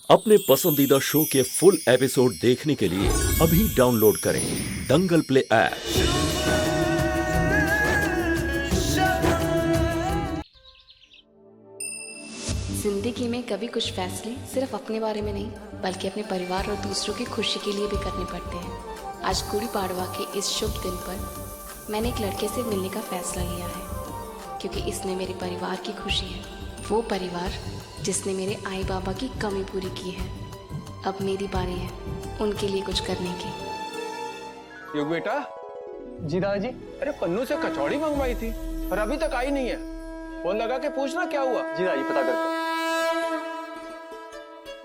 अपने पसंदीदा शो के फुल एपिसोड देखने के लिए अभी डाउनलोड करें दंगल प्ले ऐप। जिंदगी में कभी कुछ फैसले सिर्फ अपने बारे में नहीं बल्कि अपने परिवार और दूसरों की खुशी के लिए भी करने पड़ते हैं। आज गुड़ी पाड़वा के इस शुभ दिन पर मैंने एक लड़के से मिलने का फैसला लिया है, क्योंकि इसने मेरे परिवार की खुशी है। वो परिवार जिसने मेरे आई बाबा की कमी पूरी की है। अब मेरी बारी है उनके लिए कुछ करने की। युग बेटा। जी दादाजी। अरे पन्नू से कचौड़ी मंगवाई थी और अभी तक आई नहीं है। फोन लगा के पूछना क्या हुआ। जी दादाजी पता करता।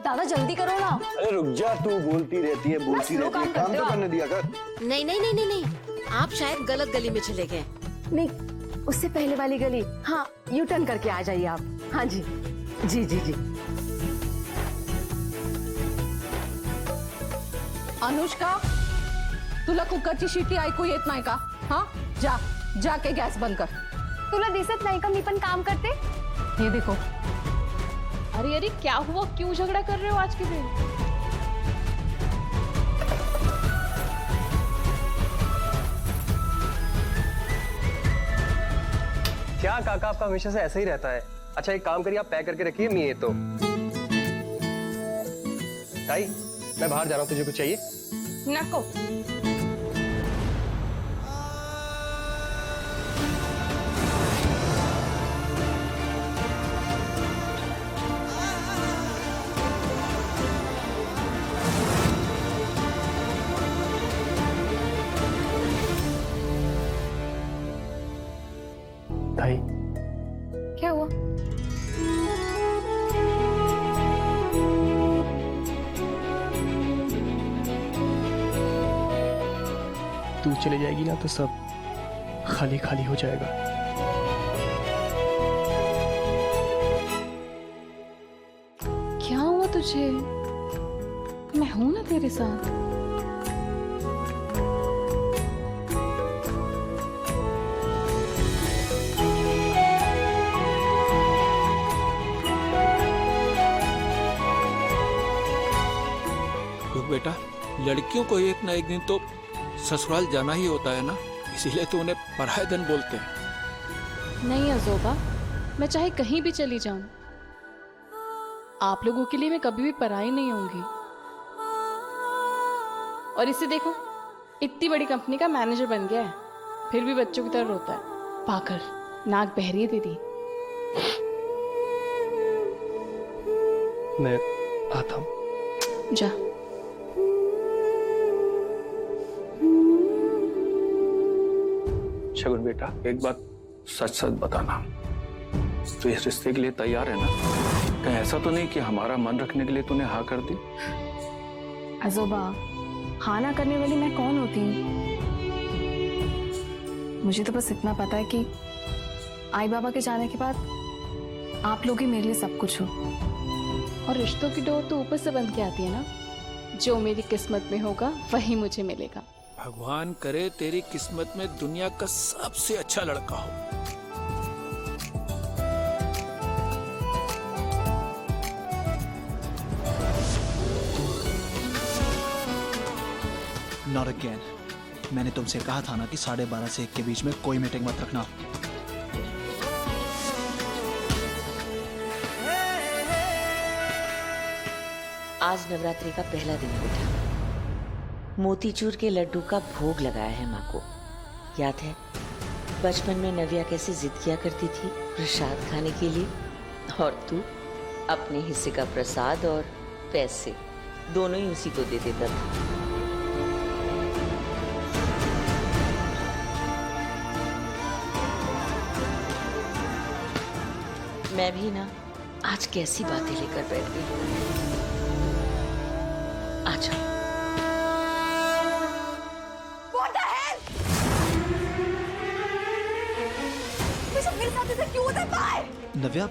दादा जल्दी करो ना। अरे रुक जा, तू बोलती रहती है काम तो करने दिया कर। नहीं, आप शायद गलत गली में चले गए। नहीं, उससे पहले वाली गली। हाँ, यू टर्न करके आ जाइए आप। हाँ जी जी जी जी। अनुष्का, तुला कुकरची शिट्टी ऐकू येत नाही का? हाँ, जाके गॅस बंद कर। तुला दिसत नाही का मी पण काम करते? ये देखो। अरे क्या हुआ, क्यों झगड़ा कर रहे हो आज के दिन? क्या काका आपका हमेशा से ऐसा ही रहता है। अच्छा एक काम करिए, आप पैक करके रखिए, मैं ये तो ताई मैं बाहर जा रहा हूँ, तुझे कुछ चाहिए? नको। ताई क्या हुआ? तू चले जाएगी ना तो सब खाली खाली हो जाएगा। क्या हुआ तुझे? मैं हूं ना तेरे साथ। बेटा, लड़कियों को एक ना एक दिन तो ससुराल जाना ही होता है ना, इसीलिए तो उन्हें पराया धन बोलते हैं। नहीं अजोबा, मैं चाहे कहीं भी चली जाऊं, आप लोगों के लिए मैं कभी भी पराई नहीं होंगी। और इसे देखो, इतनी बड़ी कंपनी का मैनेजर बन गया है, फिर भी बच्चों की तरह रोता है। पागल, नाक बह रही है दीदी। मैं आता हूँ। जा। शगुन बेटा, एक बात सच सच बताना, तू इस रिश्ते के लिए तैयार है ना? कहीं ऐसा तो नहीं कि हमारा मन रखने के लिए तूने हाँ कर दी? अजोबा, हाँ ना करने वाली मैं कौन होती हूँ? मुझे तो बस इतना पता है कि आई बाबा के जाने के बाद आप लोग ही मेरे लिए सब कुछ हो। और रिश्तों की डोर तो ऊपर से बंध के आती है ना। जो मेरी किस्मत में होगा वही मुझे मिलेगा। भगवान करे तेरी किस्मत में दुनिया का सबसे अच्छा लड़का हो। Not again. मैंने तुमसे कहा था ना कि 12:30 से 1 के बीच में कोई मीटिंग मत रखना। आज नवरात्रि का पहला दिन है बेटा। मोतीचूर के लड्डू का भोग लगाया है माँ को। याद है बचपन में नव्या कैसे जिद किया करती थी प्रसाद खाने के लिए, और तू अपने हिस्से का प्रसाद और पैसे दोनों ही उसी को दे देता था। मैं भी ना आज कैसी बातें लेकर बैठ गई। अच्छा क्यों होता है भाई? नव्या,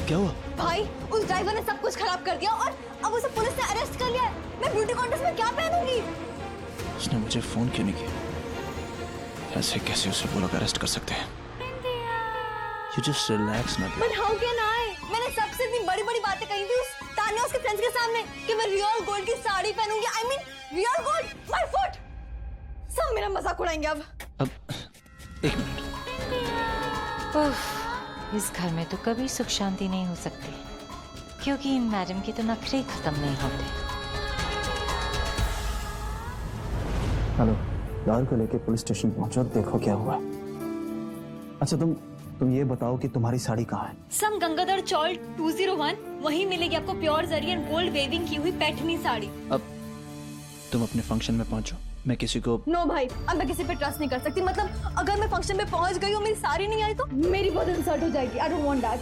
क्या हुआ? भाई, उस ड्राइवर ने सब कुछ खराब कर दिया और अब उसे पुलिस ने अरेस्ट कर लिया है। मैं ब्यूटी कॉन्टेस्ट में क्या पहनूंगी? उसने मुझे फोन क्यों नहीं किया? ऐसे कैसे उसे वो लोग अरेस्ट कर सकते हैं? You just relax, Navya. But how can I? मैंने सबसे इतनी बड़ी-बड़ी बातें कही थी, उस तान्या उसके फ्रेंड्स के सामने कि मैं रियल गोल्ड की साड़ी पहनूंगी। I mean real gold, my foot. सब मेरा मजाक उड़ाएंगे अब। एक मिनट। इस घर में तो कभी सुख शांति नहीं हो सकती, क्योंकि इन मैडम के तो नखरे खत्म नहीं होते। हेलो, लाल को लेके पुलिस स्टेशन पहुंचो, देखो क्या हुआ। अच्छा तुम ये बताओ कि तुम्हारी साड़ी कहाँ है? सम गंगाधर चौल 201, वहीं मिलेगी आपको pure zari and gold weaving की हुई पैठनी साड़ी। अब तुम अपने फंक्शन में पहुंचो, मैं किसी को। नो भाई, अब मैं किसी पे ट्रस्ट नहीं कर सकती। मतलब अगर मैं फंक्शन में पहुंच गई और मेरी साड़ी नहीं आई तो मेरी बहुत इंसल्ट हो जाएगी। I don't want that.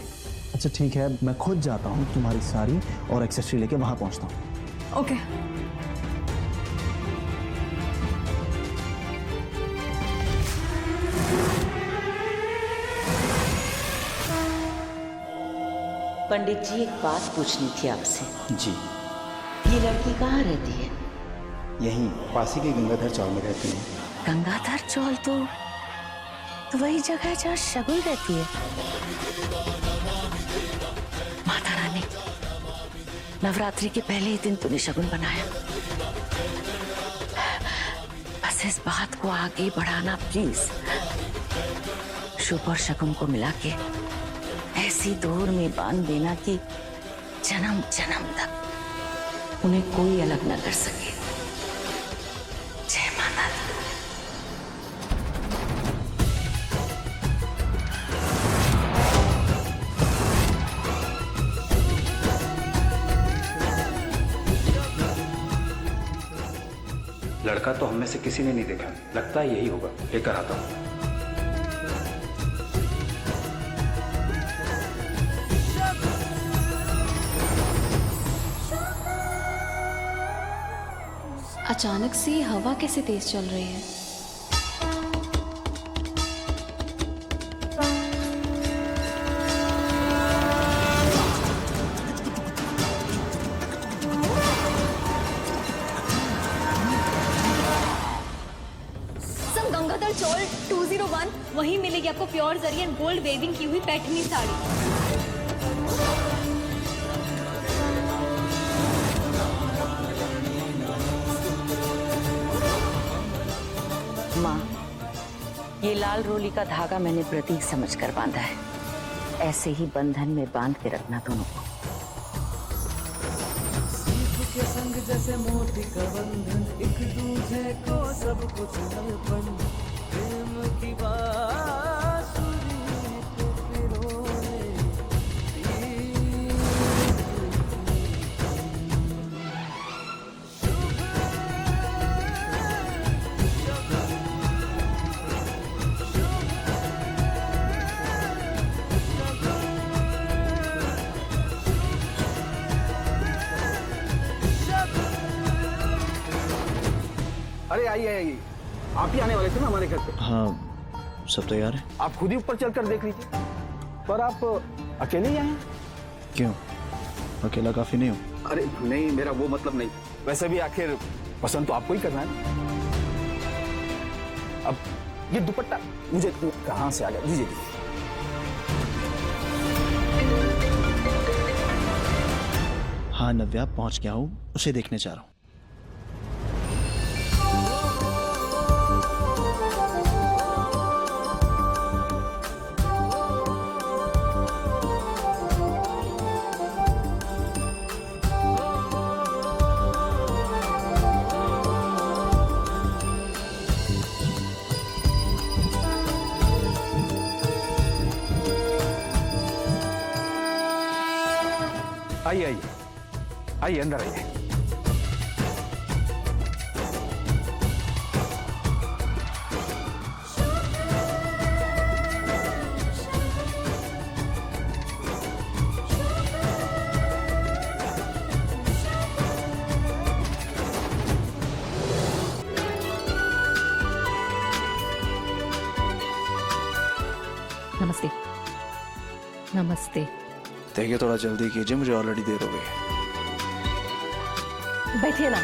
अच्छा ठीक है, मैं खुद जाता हूँ, तुम्हारी साड़ी और एक्सेसरी लेके वहां पहुंचता हूँ। ओके। पंडित जी, एक बात पूछनी थी आपसे। जी। ये लड़की कहाँ रहती है? यहीं पासी के गंगाधर चौल में रहती है। गंगाधर चौल तो वही जगह है जहाँ शगुन रहती है। माता रानी, नवरात्रि के पहले ही दिन तूने शगुन बनाया। बस इस बात को आगे बढ़ाना प्लीज। शुभ और शगुन को मिला के ऐसी दूर में बांध देना कि जन्म जन्म तक उन्हें कोई अलग न कर सके। जय माता दी। लड़का तो हम में से किसी ने नहीं देखा, लगता है यही होगा। लेकर आता हूँ। अचानक से हवा कैसे तेज चल रही है? सम गंगाधर चौल 201, वहीं मिलेगी आपको pure zari and gold weaving की हुई पैठनी साड़ी। माँ, ये लाल रोली का धागा मैंने प्रतीक समझकर बांधा है। ऐसे ही बंधन में बांध के रखना दोनों को। के संग जैसे मोती का बंधन, एक दूजे को सब कुछ अर्पण, प्रेम की बांसुरी पे पिरोए। अरे आइए, आप ही आने वाले थे ना हमारे घर पे? हाँ, सब तैयार है। आप खुद ही ऊपर चलकर देख लीजिए। पर आप अकेले ही आए हैं? क्यों, अकेला काफी नहीं हो? अरे नहीं, मेरा वो मतलब नहीं। वैसे भी आखिर पसंद तो आपको ही करना है ना। अब ये दुपट्टा मुझे कहाँ से आ गया? दीजिए। हाँ नव्या, पहुंच गया हूँ, उसे देखने जा रहा हूँ। आइए, आइए अंदर आइए। नमस्ते। नमस्ते। देखिए, थोड़ा जल्दी कीजिए, मुझे ऑलरेडी देर हो गई है। बैठिए ना।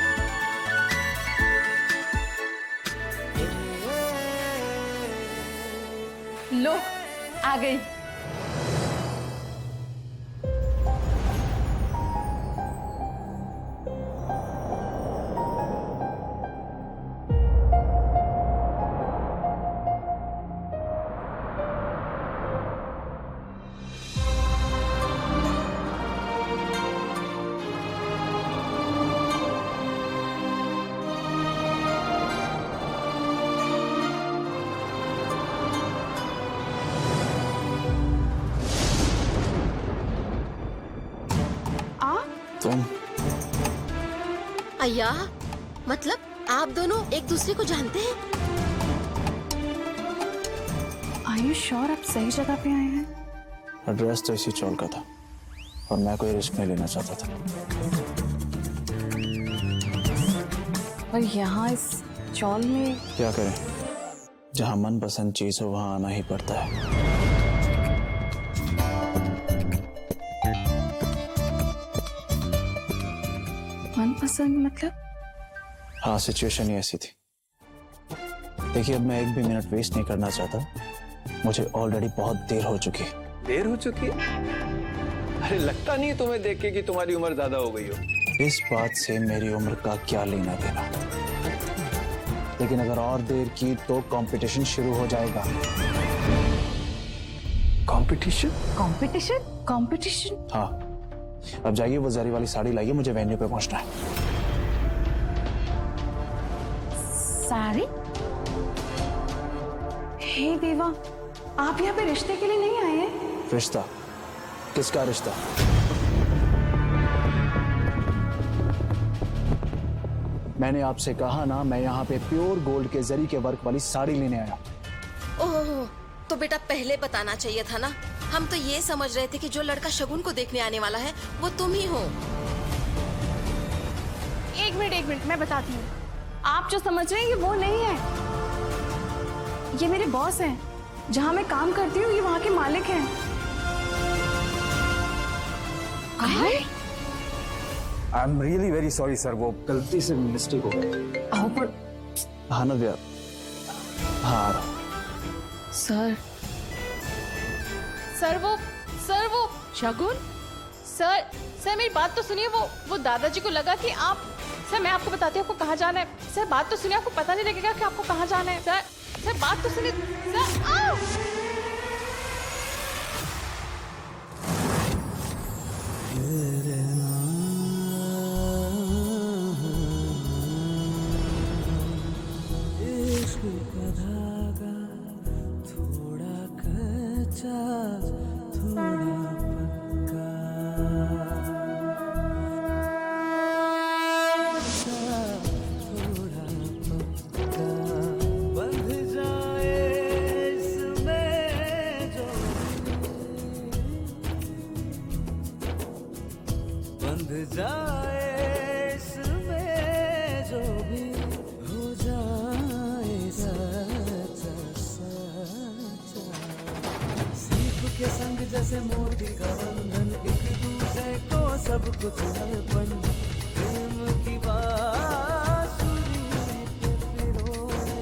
लो, आ गई। तुम अय्या, मतलब आप दोनों एक दूसरे को जानते हैं? Are you sure आप सही जगह पे आए हैं? एड्रेस तो इसी चौल का था और मैं कोई रिस्क नहीं लेना चाहता था। और यहाँ इस चौल में क्या करें, जहाँ मनपसंद चीज हो वहाँ आना ही पड़ता है। मनपसंद मतलब? हाँ, सिचुएशन ही ऐसी थी। देखिए, अब मैं एक भी मिनट वेस्ट नहीं करना चाहता। मुझे ऑलरेडी बहुत देर हो चुकी है। देर हो चुकी है? अरे लगता नहीं तुम्हें देख के कि तुम्हारी उम्र ज्यादा हो गई हो। इस बात से मेरी उम्र का क्या लेना देना, लेकिन अगर और देर की तो कंपटीशन शुरू हो जाएगा। कंपटीशन? कंपटीशन? कंपटीशन? हाँ, अब जाइए, वो जरी वाली साड़ी लाइए, मुझे वेन्यू पे पहुंचना है। साड़ी? हे देवा, आप यहाँ पे रिश्ते के लिए नहीं आए हैं? रिश्ता? किसका रिश्ता? मैंने आपसे कहा ना, मैं यहाँ पे प्योर गोल्ड के जरी के वर्क वाली साड़ी लेने आया। ओह, तो बेटा पहले बताना चाहिए था ना। हम तो ये समझ रहे थे कि जो लड़का शगुन को देखने आने वाला है वो तुम ही हो। एक मिनट, मैं बताती हूँ। आप जो समझ रहे हैं ये वो नहीं है। ये मेरे बॉस हैं। जहाँ मैं काम करती हूँ ये वहाँ के मालिक हैं। I am really very sorry sir, वो गलती से मिस्टेक हो गई। हाँ नव्या, हाँ सर वो शगुन, सर मेरी बात तो सुनिए। वो दादाजी को लगा कि आप, सर मैं आपको बताती हूँ आपको कहाँ जाना है। सर बात तो सुनिए, आपको पता नहीं लगेगा कि आपको कहाँ जाना है। सर बात तो सुनिए। सर आओ। इश्क का धागा थोड़ा कच्चा थोड़ा पक्का, थोड़ा पक्का, बंध जाए इसमें जो, बंध जाए इसमें जो भी हो जाए सच्चा सच्चा। सीप के संग जैसे मोती का बंधन, एक दूसरे को सब कुछ अर्पण, प्रेम की बांसुरी पे पिरोए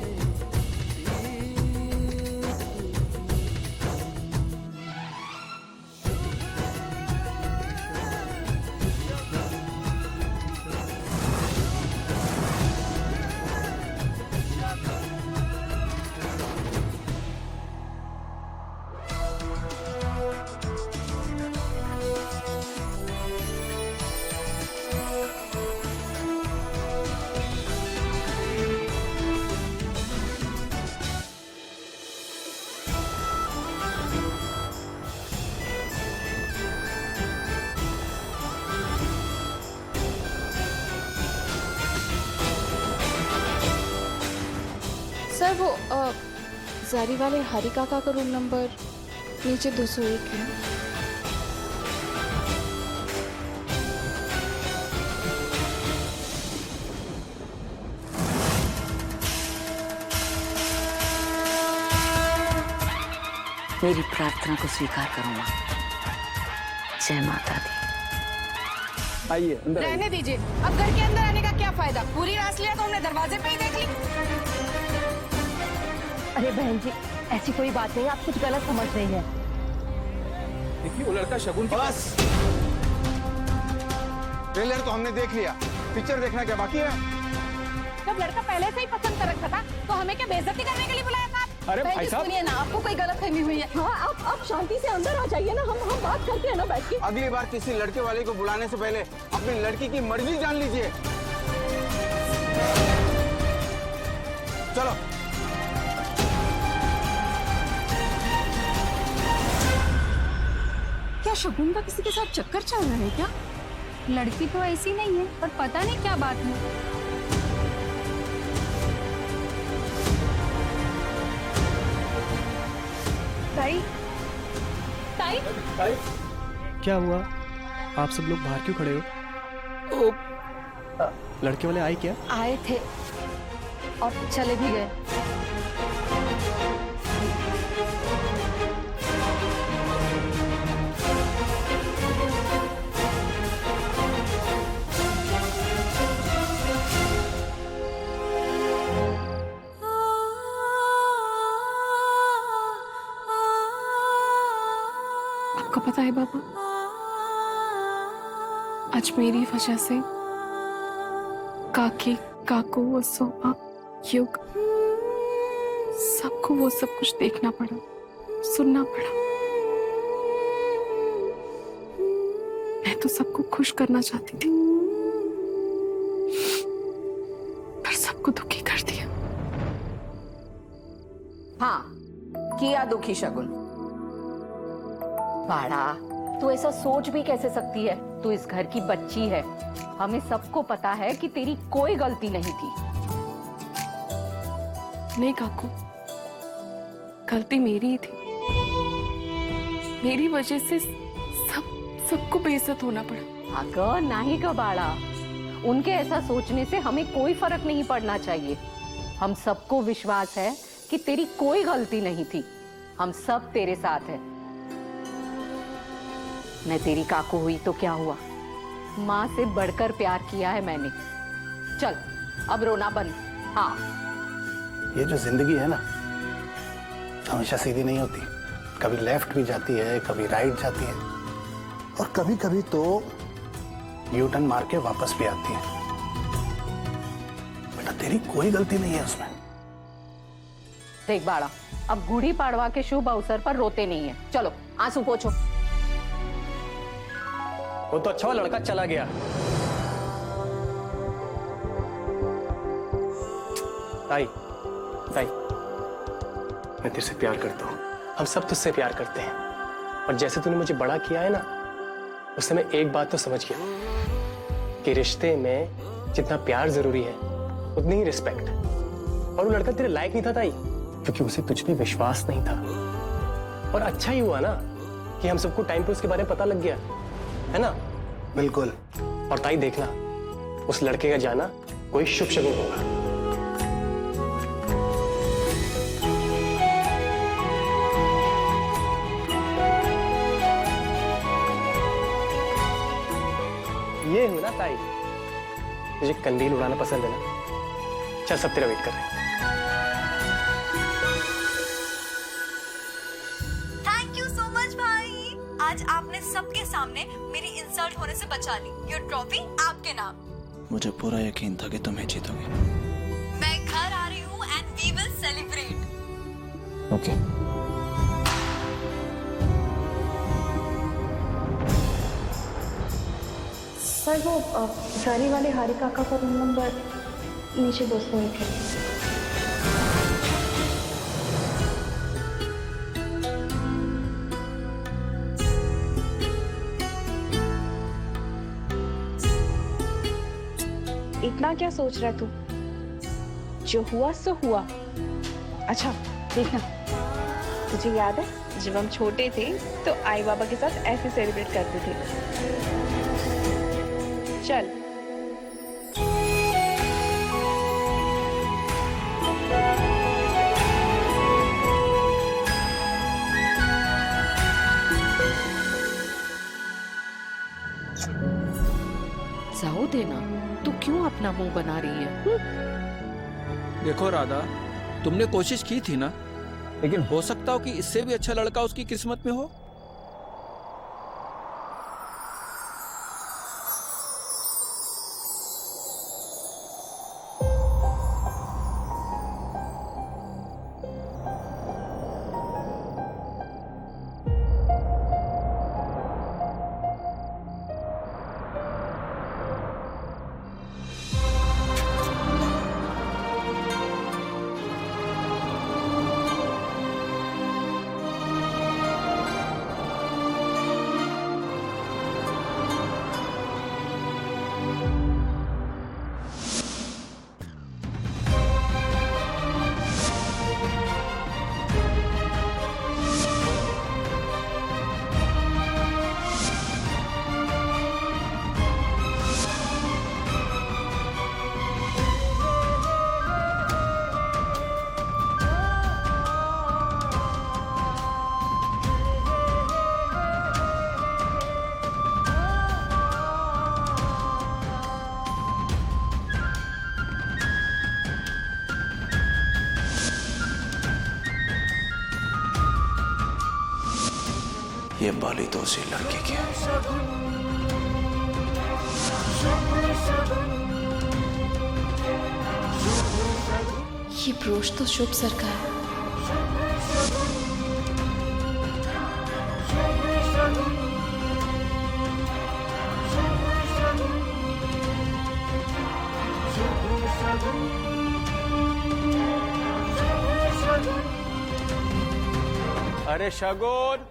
सर वो जारी वाले हरी काका का रूम नंबर नीचे 201 है। मेरी प्रार्थना को स्वीकार करूंगा। जय माता दी। आइए अंदर। रहने दीजिए, अब घर के अंदर आने का क्या फायदा? पूरी रास लिया तो हमने दरवाजे पे ही देख ली। अरे बहन जी, ऐसी कोई बात नहीं, आप कुछ गलत समझ रही हैं। देखिए वो लड़का शगुन। बस, ट्रेलर तो हमने देख लिया, पिक्चर देखना क्या बाकी है? जब लड़का पहले से ही पसंद कर रखा था तो हमें क्या बेइज्जती करने के लिए बुलाया था? अरे भाई साहब, सुनिए ना, आपको कोई गलतफहमी हुई है। हाँ, आप शांति से अंदर आ जाइए ना, हम बात करते हैं ना बैठ के। अगली बार किसी लड़के वाले को बुलाने से पहले अपनी लड़की की मर्जी जान लीजिए। चलो। क्या शगुन का किसी के साथ चक्कर चल रहा है क्या? लड़की तो ऐसी नहीं है, पर पता नहीं क्या बात है। ताई, ताई, क्या हुआ? आप सब लोग बाहर क्यों खड़े हो? लड़के वाले आए क्या? आए थे और चले भी गए। आपको पता है बाबा, आज मेरी वजह से काकी, काकू और सोमा, युग सबको वो सब कुछ देखना पड़ा, सुनना पड़ा। मैं तो सबको खुश करना चाहती थी, पर सबको दुखी कर दिया। हाँ, किया दुखी शगुन। बाड़ा, तू ऐसा सोच भी कैसे सकती है? तू इस घर की बच्ची है। हमें सबको पता है कि तेरी कोई गलती नहीं थी। नहीं काकू, गलती मेरी ही थी। मेरी वजह से सबको बेइज्जत होना पड़ा। अगर नहीं का बाड़ा, उनके ऐसा सोचने से हमें कोई फर्क नहीं पड़ना चाहिए। हम सबको विश्वास है कि तेरी कोई गलती नहीं थी। हम सब तेरे साथ हैं। मैं तेरी काकू हुई तो क्या हुआ? माँ से बढ़कर प्यार किया है मैंने। चल, अब रोना बंद। हाँ, ये जो जिंदगी है ना, हमेशा सीधी नहीं होती। कभी लेफ्ट भी जाती है, कभी राइट जाती है, और कभी कभी तो यू टर्न मार के वापस भी आती है। बेटा, तेरी कोई गलती नहीं है उसमें। देख बाड़ा, अब गुड़ी पाड़वा के शुभ अवसर पर रोते नहीं है। चलो आंसू पोंछो। वो तो अच्छा लड़का चला गया। ताई, ताई, मैं तेरे से प्यार करता हूँ। हम सब तुझसे प्यार करते हैं, और जैसे तूने मुझे बड़ा किया है ना, उससे मैं एक बात तो समझ गया कि रिश्ते में जितना प्यार जरूरी है उतनी ही रिस्पेक्ट। और वो लड़का तेरे लायक नहीं था ताई, क्योंकि उसे तुझ पे विश्वास नहीं था। और अच्छा ही हुआ ना कि हम सबको टाइम पे उसके बारे में पता लग गया, है ना? बिल्कुल। और ताई देखना, उस लड़के का जाना कोई शुभ शगुन होगा। ये हो ना ताई, मुझे कंदील उड़ाना पसंद है ना? चल, सब तेरा वेट कर रहे हैं। थैंक यू सो मच भाई, आज आपने सबके सामने मेरी इंसल्ट होने से बचा ली। योर ट्रॉफी आपके नाम। मुझे पूरा यकीन था कि तुम ही जीतोगे। मैं घर आ रही हूँ and we will celebrate. Okay. Sir, वो गाड़ी वाले हारी काका का रूम नंबर नीचे दोस्तों में है। इतना क्या सोच रहा है तू? जो हुआ सो हुआ। अच्छा देखना, तुझे याद है जब हम छोटे थे तो आई बाबा के साथ ऐसे सेलिब्रेट करते थे। चल। जाओ देना, तू क्यों अपना मुंह बना रही है? देखो राधा, तुमने कोशिश की थी ना, लेकिन हो सकता हो कि इससे भी अच्छा लड़का उसकी किस्मत में हो। ये बाली तो उसी लड़के की है। ये ब्रोच तो शुभ सर का है। अरे शगुन,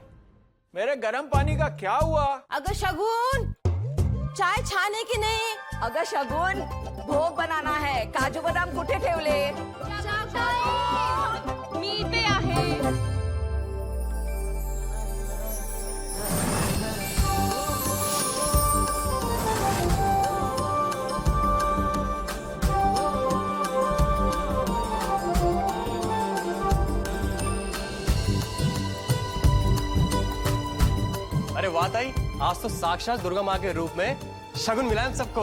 मेरे गर्म पानी का क्या हुआ? अगर शगुन चाय छाने की नाही, अगं शगुन भोग बनाना है, काजू बदाम कुठे ठेवले? मी इथे आहे. अरे वाह ताई, आज तो साक्षात दुर्गा माँ के रूप में शगुन मिला हम सबको।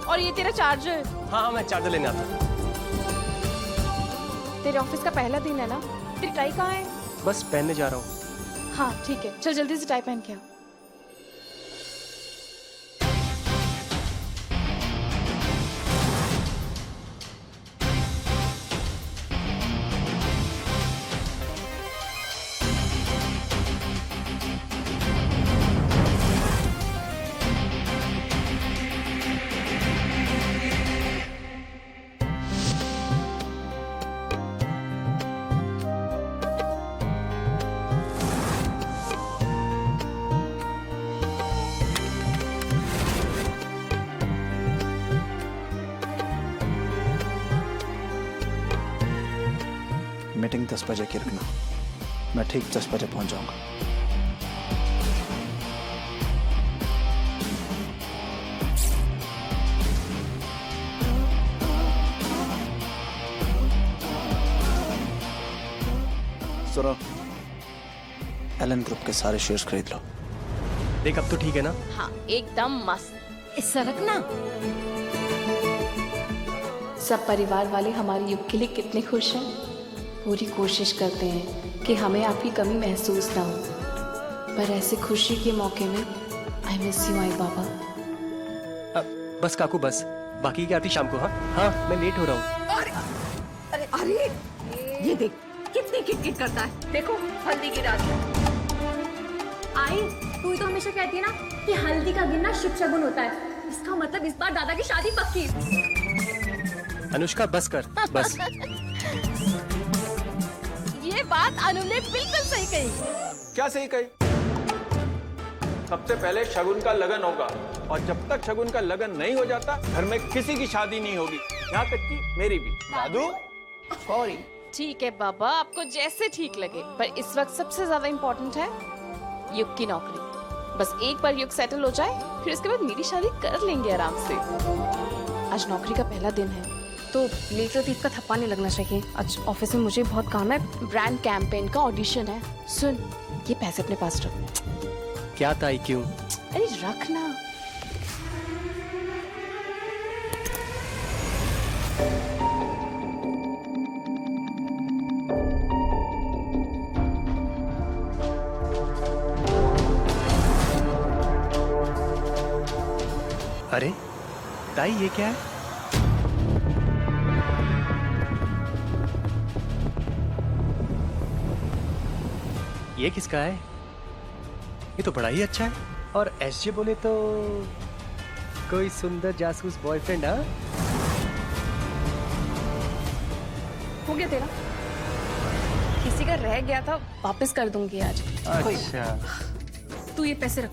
और ये तेरा चार्जर? हाँ मैं चार्जर लेने आता हूँ। तेरे ऑफिस का पहला दिन है ना? तेरी टाई कहाँ है? बस पहनने जा रहा हूँ। हाँ ठीक है, चल जल्दी से टाई पहन के आ। मीटिंग 10 बजे की रखना, मैं ठीक 10 बजे पहुंच जाऊंगा। सुनो, एलन ग्रुप के सारे शेयर्स खरीद लो। देख अब तो ठीक है ना? हाँ एकदम मस्त। सरकना। सब परिवार वाले हमारे युग के लिए कितने खुश हैं। पूरी कोशिश करते हैं कि हमें आपकी कमी महसूस ना हो, पर ऐसे खुशी के मौके में आई मिस यू आई बाबा। बस काकू बस, बाकी की आती शाम को। हाँ हाँ मैं लेट हो रहा हूँ। अरे अरे ये देख कितनी किटकिट करता है। देखो हल्दी की रात है। आई तू तो हमेशा कहती है ना कि हल्दी का गिरना शुभ शगुन होता है, इसका मतलब इस बार दादा की शादी पक्की। अनुष्का बस कर बस। ये बात अनु ने बिल्कुल सही कही। क्या सही कही? सबसे पहले शगुन का लगन होगा, और जब तक शगुन का लगन नहीं हो जाता घर में किसी की शादी नहीं होगी, यहाँ तक कि मेरी भी। दादू सॉरी। ठीक है बाबा, आपको जैसे ठीक लगे, पर इस वक्त सबसे ज्यादा इम्पोर्टेंट है युग की नौकरी। बस एक बार युग सेटल हो जाए, फिर उसके बाद मेरी शादी कर लेंगे आराम से। आज नौकरी का पहला दिन है, तो लेटर तीफ का थप्पा नहीं लगना चाहिए। आज ऑफिस में मुझे बहुत काम है, ब्रांड कैंपेन का ऑडिशन है। सुन, ये पैसे अपने पास रख। क्या ताई क्यों? अरे रखना। अरे ताई ये क्या है? ये किसका है? ये तो बड़ा ही अच्छा है। और एसजे बोले तो कोई सुंदर जासूस बॉयफ्रेंड। हाँ हो गया तेरा? किसी का रह गया था, वापस कर दूंगी आज। अच्छा तू ये पैसे रख।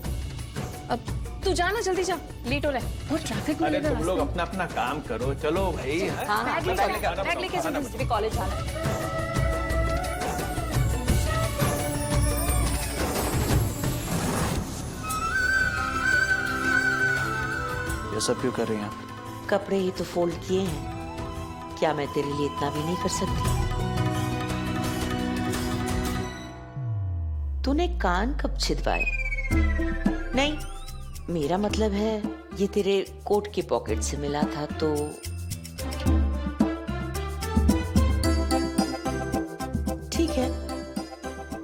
अब तू जाना, जल्दी जा, लेट हो रहा है, बहुत ट्रैफिक में। अरे तुम लोग अपना अपना काम करो, चलो भाई। बैग लेके जल्दी कॉलेज जाना है। ये सब क्यों कर रही हैं आप? कपड़े ही तो फोल्ड किए हैं, क्या मैं तेरे लिए इतना भी नहीं कर सकती? तूने कान कब छिदवाए? नहीं, मेरा मतलब है ये तेरे कोट की पॉकेट से मिला था तो ठीक है।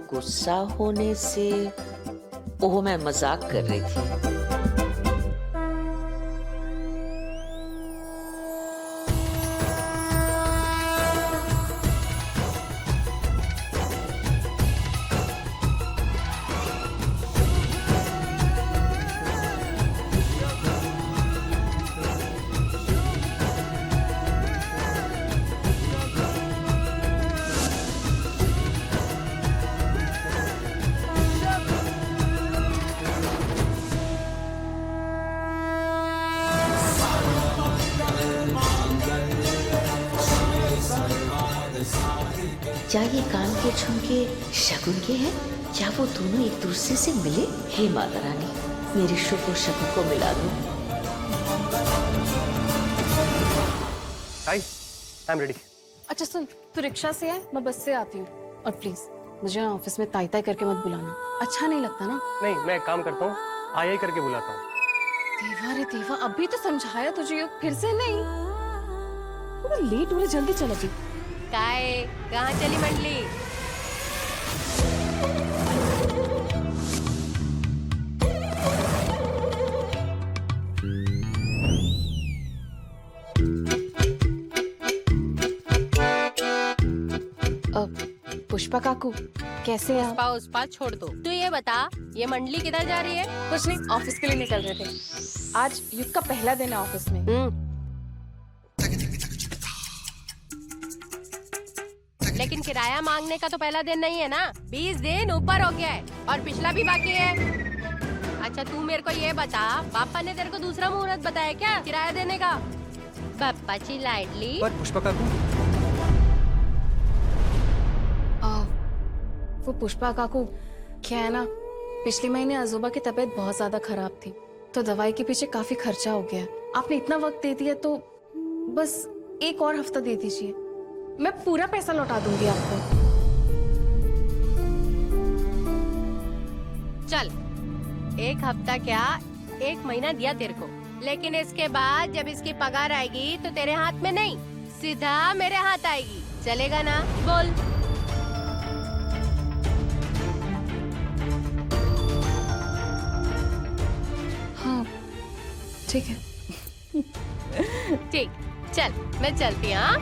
गुस्सा होने से ओह मैं मजाक कर रही थी। क्या ये कान के झुमके शगुन के हैं या वो दोनों एक दूसरे से मिले? हे माता रानी, मेरी शुभ और शगुन को मिला दो। I am ready. अच्छा सुन, तू रिक्शा से है, मैं बस से आती हूँ। और प्लीज मुझे ना ऑफिस में ताई ताई करके मत बुलाना, अच्छा नहीं लगता ना। नहीं, मैं एक काम करता हूँ, आई करके बुलाता हूँ। देवा रे देवा, अभी तो समझाया तुझे, फिर से नहीं। लेट हो रही, जल्दी चला जी। कहाँ चली मंडली? पुष्पा काकू कैसे हैं? पुष्पा उष्पा छोड़ दो, तू ये बता ये मंडली किधर जा रही है? कुछ नहीं, ऑफिस के लिए निकल रहे थे। आज युग का पहला दिन है ऑफिस में। लेकिन किराया मांगने का तो पहला दिन नहीं है ना, 20 दिन ऊपर हो गया है और पिछला भी बाकी है। अच्छा तू मेरे को ये बता, पापा ने तेरे को दूसरा मुहूर्त बताया क्या किराया देने का? पापा ची लाडली। पुष्पा काकू, वो पुष्पा काकू क्या है ना, पिछले महीने अजूबा की तबीयत बहुत ज्यादा खराब थी तो दवाई के पीछे काफी खर्चा हो गया। आपने इतना वक्त दे दिया तो बस एक और हफ्ता दे दीजिए, मैं पूरा पैसा लौटा दूंगी आपको। चल, एक हफ्ता क्या 1 महीना दिया तेरे को, लेकिन इसके बाद जब इसकी पगार आएगी तो तेरे हाथ में नहीं, सीधा मेरे हाथ आएगी। चलेगा ना? बोल। हाँ ठीक है। ठीक, चल मैं चलती हूँ। हाँ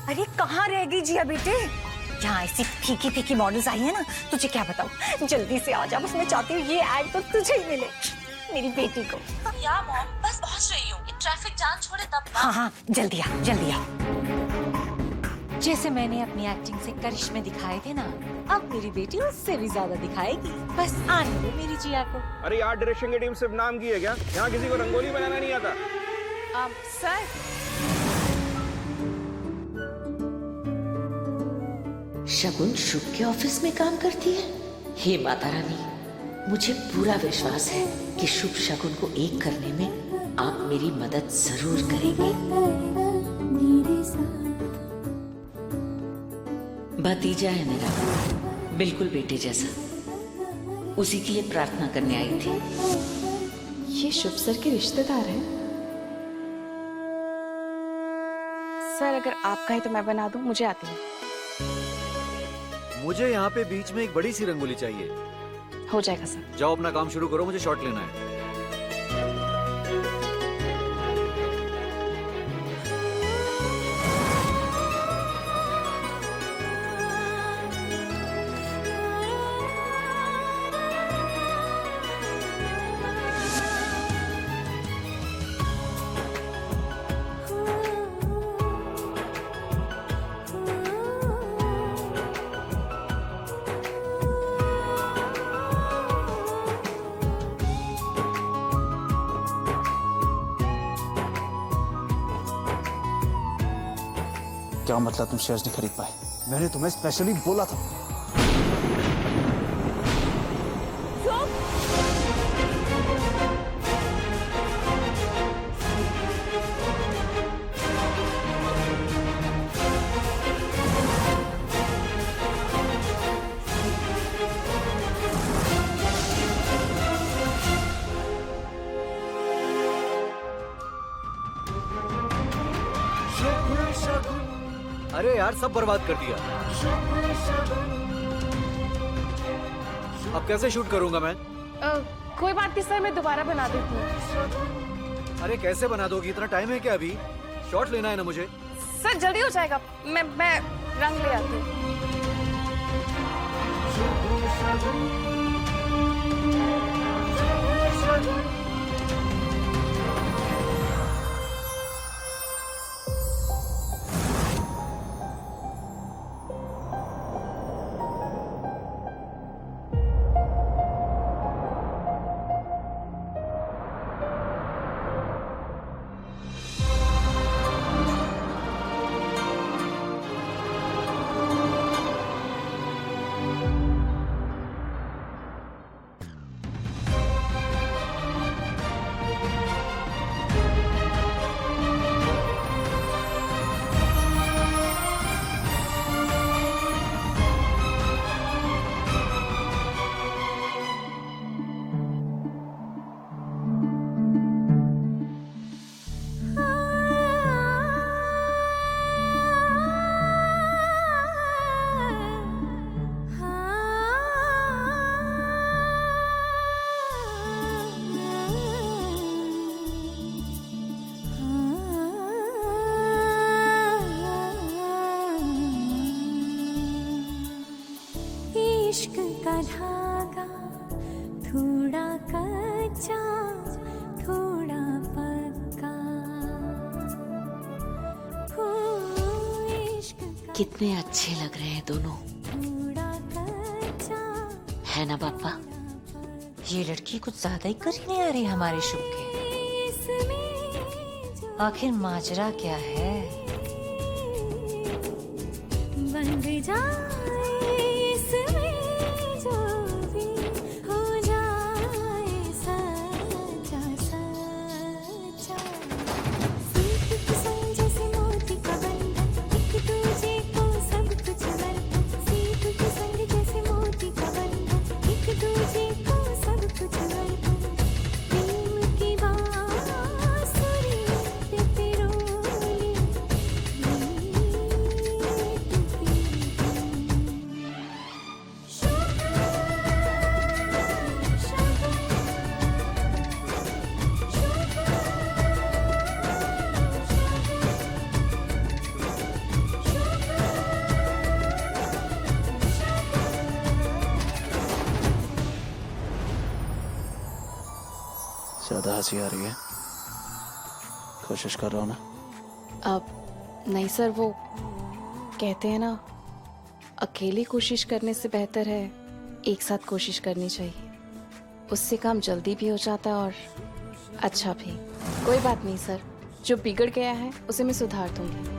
अरे कहाँ रह गई जिया बेटे? यहाँ ऐसी फीकी फीकी मॉडल्स आई है ना, तुझे क्या बताऊँ। जल्दी से आ जा, बस मैं चाहती हूँ ये एड तो तुझे ही मिले, मेरी बेटी को। या मॉम, बस पहुंच रही हूँ, ट्रैफिक जाम छोड़े तब। हाँ हाँ जल्दी आ, जल्दी आ। जैसे मैंने अपनी एक्टिंग से करिश्मे दिखाए थे ना, अब मेरी बेटी उससे भी ज्यादा दिखाएगी। बस आने दो मेरी जिया को। अरे यार, डायरेक्शन की टीम सिर्फ नाम की है क्या? यहाँ किसी को रंगोली बनाना नहीं आता? सर शगुन शुभ के ऑफिस में काम करती है? हे माता रानी, मुझे पूरा विश्वास है कि शुभ शगुन को एक करने में आप मेरी मदद जरूर करेंगे। भतीजा है मेरा, बिल्कुल बेटे जैसा, उसी के लिए प्रार्थना करने आई थी। ये शुभ सर के रिश्तेदार हैं? सर अगर आप कहें तो मैं बना दूं, मुझे आती है। मुझे यहाँ पे बीच में एक बड़ी सी रंगोली चाहिए। हो जाएगा सर। जाओ अपना काम शुरू करो, मुझे शॉट लेना है। क्या मतलब तुम शेयर्स नहीं खरीद पाए? मैंने तुम्हें स्पेशली बोला था। अरे यार, सब बर्बाद कर दिया। अब कैसे शूट करूंगा मैं? कोई बात नहीं सर, मैं दोबारा बना देती हूँ। अरे कैसे बना दोगी? इतना टाइम है क्या अभी? शॉट लेना है ना मुझे। सर जल्दी हो जाएगा, मैं रंग ले आती हूँ। इश्क का धागा थोड़ा कच्चा थोड़ा पक्का, हो इश्क का कितने अच्छे लग रहे हैं दोनों, थोड़ा कच्चा। है ना पापा? ये लड़की कुछ ज्यादा ही करीब नहीं आ रही हमारे शुभ के। आखिर माजरा क्या है? बंद जाए इसमें जो भी हो जाए सच्चा सच्चा। सीख किस्म जैसे मोती का बंधन, एक दूजे को सब कुछ वर्तन। सीख किस्म जैसे मोती का बंधन, एक दूजे को सब कुछ वर्तन। प्रेम की बांसुरी पे पिरोली ज्यादा हंसी आ रही है? कोशिश कर रहा हूं ना। अब नहीं सर, वो कहते हैं ना, अकेले कोशिश करने से बेहतर है एक साथ कोशिश करनी चाहिए। उससे काम जल्दी भी हो जाता है और अच्छा भी। कोई बात नहीं सर, जो बिगड़ गया है उसे मैं सुधार दूंगी।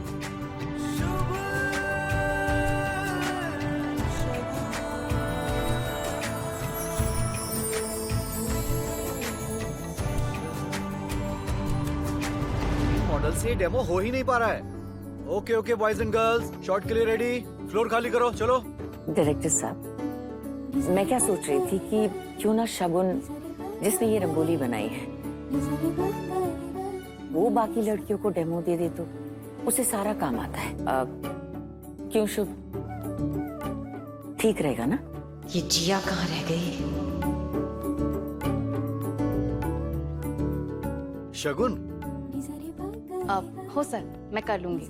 मॉडल से डेमो हो ही नहीं पा रहा है। Okay okay boys and girls, shot के लिए रेडी। फ्लोर खाली करो, चलो। डायरेक्टर साहब, मैं क्या सोच रही थी कि क्यों ना शगुन जिसने ये रंगोली बनाई है वो बाकी लड़कियों को डेमो दे दे तो उसे सारा काम आता है। क्यों शुभ? ठीक रहेगा ना? ये जिया कहाँ रह गई? शगुन अब हो सर, मैं कर लूंगी।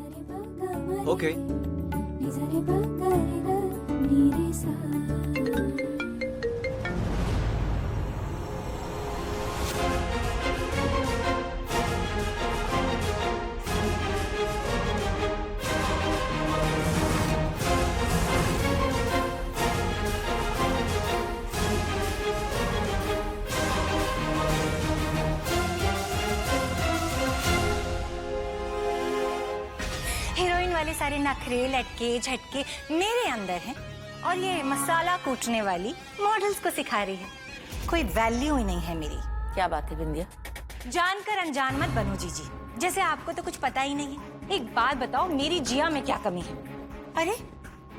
ओके। सारे नखरे लटके झटके मेरे अंदर हैं और ये मसाला कूटने वाली मॉडल्स को सिखा रही है। कोई वैल्यू ही नहीं है मेरी। क्या बात है बिंदिया? जानकर अनजान मत बनो जीजी, जैसे आपको तो कुछ पता ही नहीं है। एक बात बताओ, मेरी जिया में क्या कमी है? अरे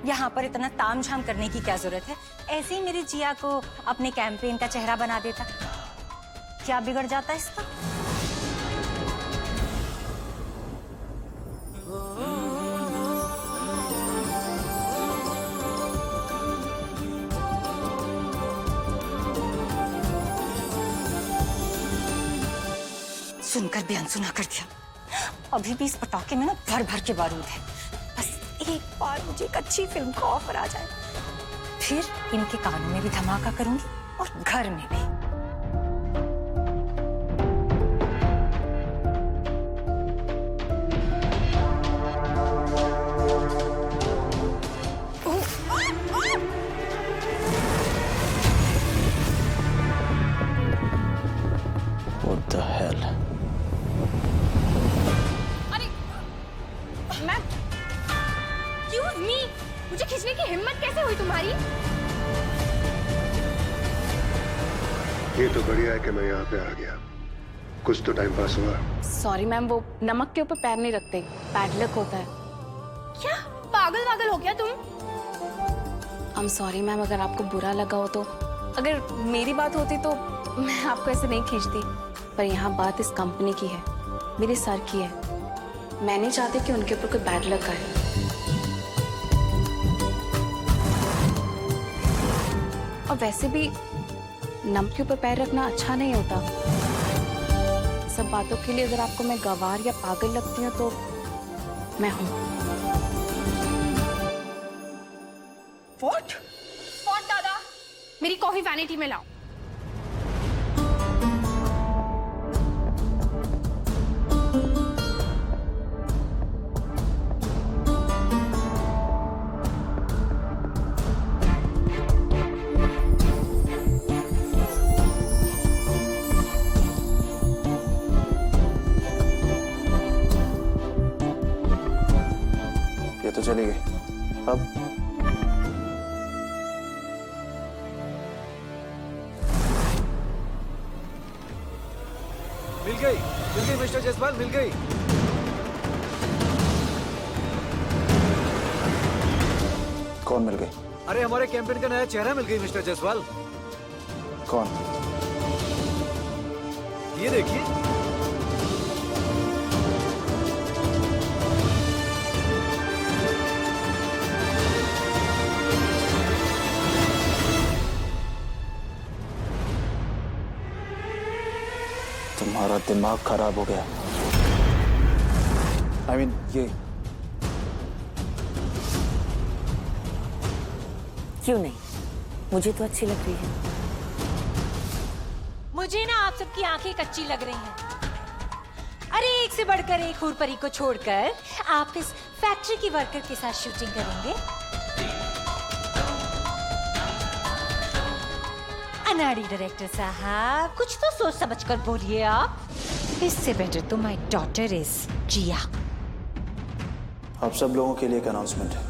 यहाँ पर इतना तामझाम करने की क्या जरूरत है? ऐसे ही मेरी जिया को अपने कैंपेन का चेहरा बना देता, क्या बिगड़ जाता इसका? सुनकर भी अनसुना कर दिया। अभी भी इस पटाखे में ना भर भर के बारूद है। बस एक बार मुझे एक अच्छी फिल्म का ऑफर आ जाए, फिर इनके कानों में भी धमाका करूंगी और घर में भी। What the hell? मुझे खींचने की हिम्मत कैसे हुई तुम्हारी? ये तो बढ़िया है कि मैं यहाँ पे आ गया। कुछ तो टाइम पास हुआ। सॉरी मैम, वो नमक के ऊपर पैर नहीं रखते, बैड लक होता है। क्या पागल वागल हो गया तुम? आई एम सॉरी मैम, अगर आपको बुरा लगा हो तो। अगर मेरी बात होती तो मैं आपको ऐसे नहीं खींचती, पर यहाँ बात इस कंपनी की है, मेरे सर की है। मैं नहीं चाहती कि उनके ऊपर कोई बैड लक आए। और वैसे भी नमक के ऊपर पैर रखना अच्छा नहीं होता। सब बातों के लिए अगर आपको मैं गंवार या पागल लगती हूँ तो मैं हूँ। What? What दादा? मेरी कॉफी वैनिटी में लाओ। ये तो चली गई, अब मिल गई मिस्टर जायसवाल, मिल गई। कौन मिल गई? अरे हमारे कैंपेन का नया चेहरा मिल गई मिस्टर जायसवाल। कौन? ये देखिए। तुम्हारा दिमाग खराब हो गया। I mean, ये क्यों नहीं, मुझे तो अच्छी लग रही है। मुझे ना आप सबकी आंखें कच्ची लग रही हैं। अरे एक से बढ़कर एक हूरपरी को छोड़कर आप इस फैक्ट्री की वर्कर के साथ शूटिंग करेंगे। अनाड़ी डायरेक्टर साहब, कुछ तो सोच समझ कर बोलिए आप। इससे बेटर तो माय डॉटर इज जिया। आप सब लोगों के लिए एक अनाउंसमेंट है।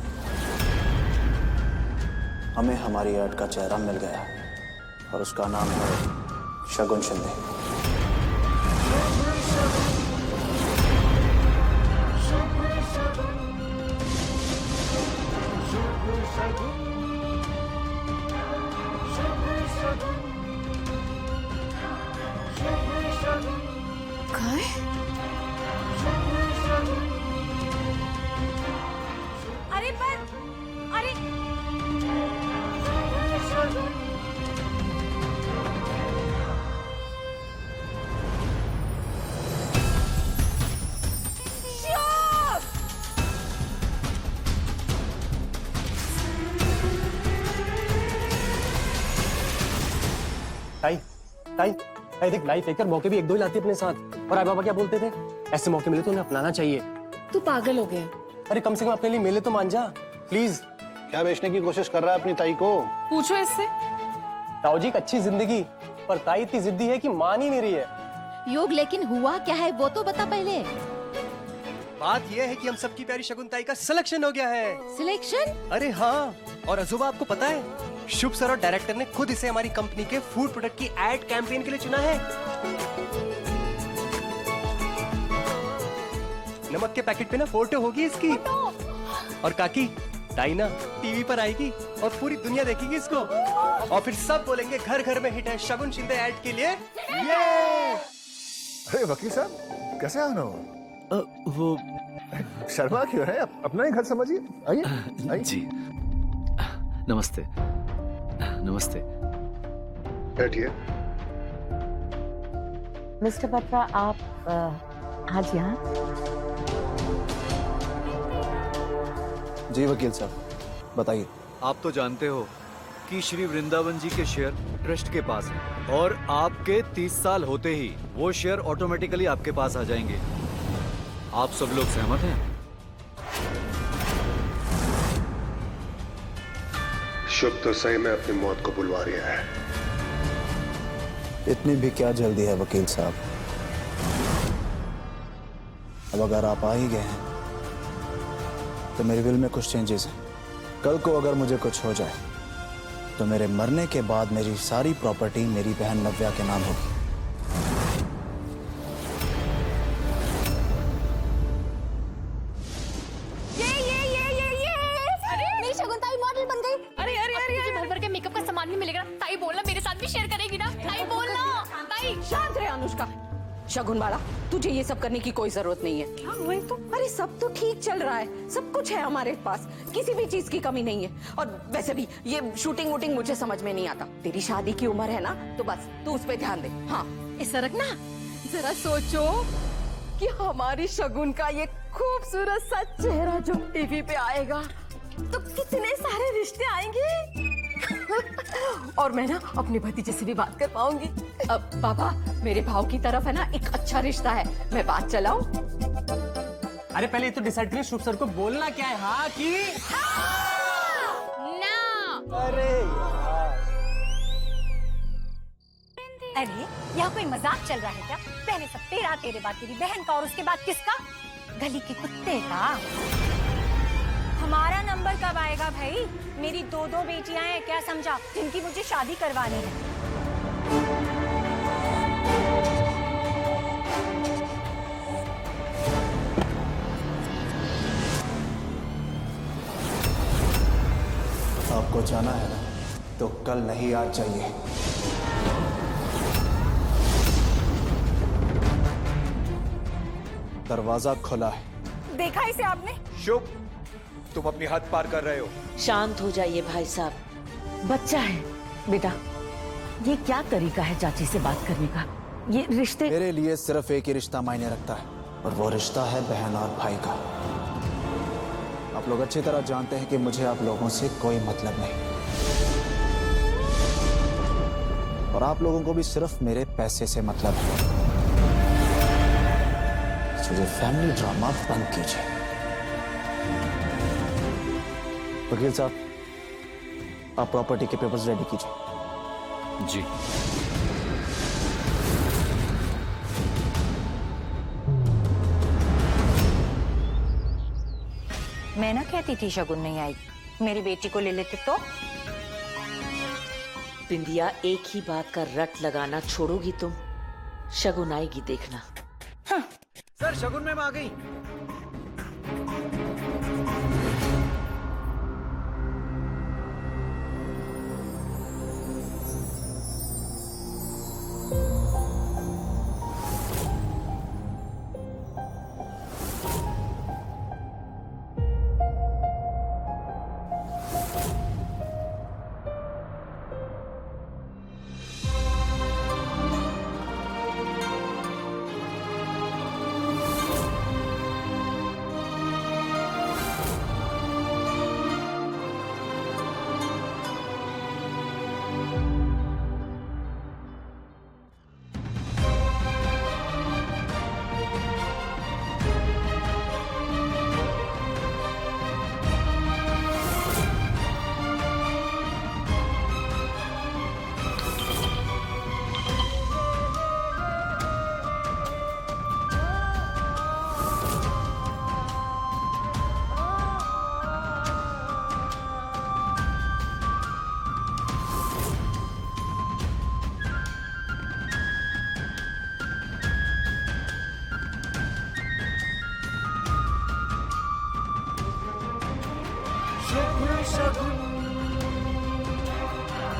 हमें हमारी ऐड का चेहरा मिल गया और उसका नाम है शगुन शिंदे। अरे पर अरे ताई ताई ताई देख, लाइफ लेकर मौके भी एक दो ही लाती अपने साथ। और आई बाबा क्या बोलते थे, ऐसे मौके मिले तो उन्हें अपनाना चाहिए। तू पागल हो गया। अरे कम से कम अपने लिए मेले तो मान जा प्लीज। क्या बेचने की कोशिश कर रहा है अपनी ताई को? पूछो इससे। ताऊ जी एक अच्छी जिंदगी, पर ताई इतनी जिद्दी है कि मान ही नहीं रही है। योग, लेकिन हुआ क्या है वो तो बता पहले। बात यह है कि हम सबकी प्यारी शगुनताई का सिलेक्शन हो गया है। सिलेक्शन? अरे हाँ, और अजूबा आपको पता है, शुभ सर और डायरेक्टर ने खुद इसे हमारी कंपनी के फूड प्रोडक्ट की एड कैंपेन के लिए चुना है। नमक के पैकेट पे ना फोटो होगी इसकी। और काकी, ताई ना टीवी पर आएगी और पूरी दुनिया देखेगी इसको, और फिर सब बोलेंगे घर घर में हिट है शगुन शिंदे ऐड के लिए। ये अरे वकील साहब, कैसे आना हो? वो शर्मा क्यों है? अपना ही घर समझिए। आइए आइए। जी नमस्ते। नमस्ते। बैठिए। मिस्टर बत्रा, आप आज यहाँ? जी वकील साहब, बताइए। आप तो जानते हो कि श्री वृंदावन जी के शेयर ट्रस्ट के पास हैं और आपके 30 साल होते ही वो शेयर ऑटोमेटिकली आपके पास आ जाएंगे। आप सब लोग सहमत हैं? शुभ तो सही में अपनी मौत को बुलवा रहा है। इतनी भी क्या जल्दी है वकील साहब? अब अगर आप आ ही गए हैं तो मेरे विल में कुछ चेंजेस हैं। कल को अगर मुझे कुछ हो जाए तो मेरे मरने के बाद मेरी सारी प्रॉपर्टी मेरी बहन नव्या के नाम होगी। मेरी शगुनताई मॉडल बन गई। अरे भर भर के मेकअप का सामान भी मिलेगा। ताई बोलना मेरे साथ भी शेयर करेगी ना। ताई बोलना। ताई शांत रहे अनुष्का। शगुन बाला, तुझे ये सब करने की कोई जरूरत नहीं है। वही तो। अरे सब तो ठीक चल रहा है, सब कुछ है हमारे पास, किसी भी चीज की कमी नहीं है। और वैसे भी ये शूटिंग वूटिंग मुझे समझ में नहीं आता। तेरी शादी की उम्र है ना, तो बस तू उस पे ध्यान दे। हाँ, इस सरक ना, जरा सोचो कि हमारी शगुन का ये खूबसूरत सा चेहरा जो टीवी पे आएगा तो कितने सारे रिश्ते आएंगे। और मैं ना अपने भतीजे से भी बात कर पाऊंगी। अब पापा, मेरे भाव की तरफ है ना एक अच्छा रिश्ता है, मैं बात चलाऊं? अरे पहले ये तो डिसाइड करिए शुभ सर को बोलना क्या है। हाँ कि ना। अरे यहाँ कोई मजाक चल रहा है क्या? पहले सब तेरा, तेरे बाद तेरी बहन का और उसके बाद किसका? गली के कुत्ते का। हमारा नंबर कब आएगा भाई? मेरी 2 बेटियां हैं, क्या समझा, जिनकी मुझे शादी करवानी है। आपको जाना है ना, तो कल नहीं आज चाहिए। दरवाजा खुला है। देखा इसे आपने? शुभ, तुम अपनी हद पार कर रहे हो। शांत हो जाइए भाई साहब। बच्चा है बेटा, ये क्या तरीका है चाची से बात करने का? ये रिश्ते मेरे लिए सिर्फ एक ही रिश्ता मायने रखता है, और वो रिश्ता है बहन और भाई का। आप लोग अच्छी तरह जानते हैं कि मुझे आप लोगों से कोई मतलब नहीं, और आप लोगों को भी सिर्फ मेरे पैसे से मतलब है। मुझे फैमिली ड्रामा बंद कीजिए। वकील साहब, आप प्रॉपर्टी के पेपर्स रेडी कीजिए। जी। मैं ना कहती थी शगुन नहीं आएगी, मेरी बेटी को ले लेते तो। बिंदिया, एक ही बात का रट लगाना छोड़ोगी तुम? शगुन आएगी, देखना। सर, शगुन मैम आ गई।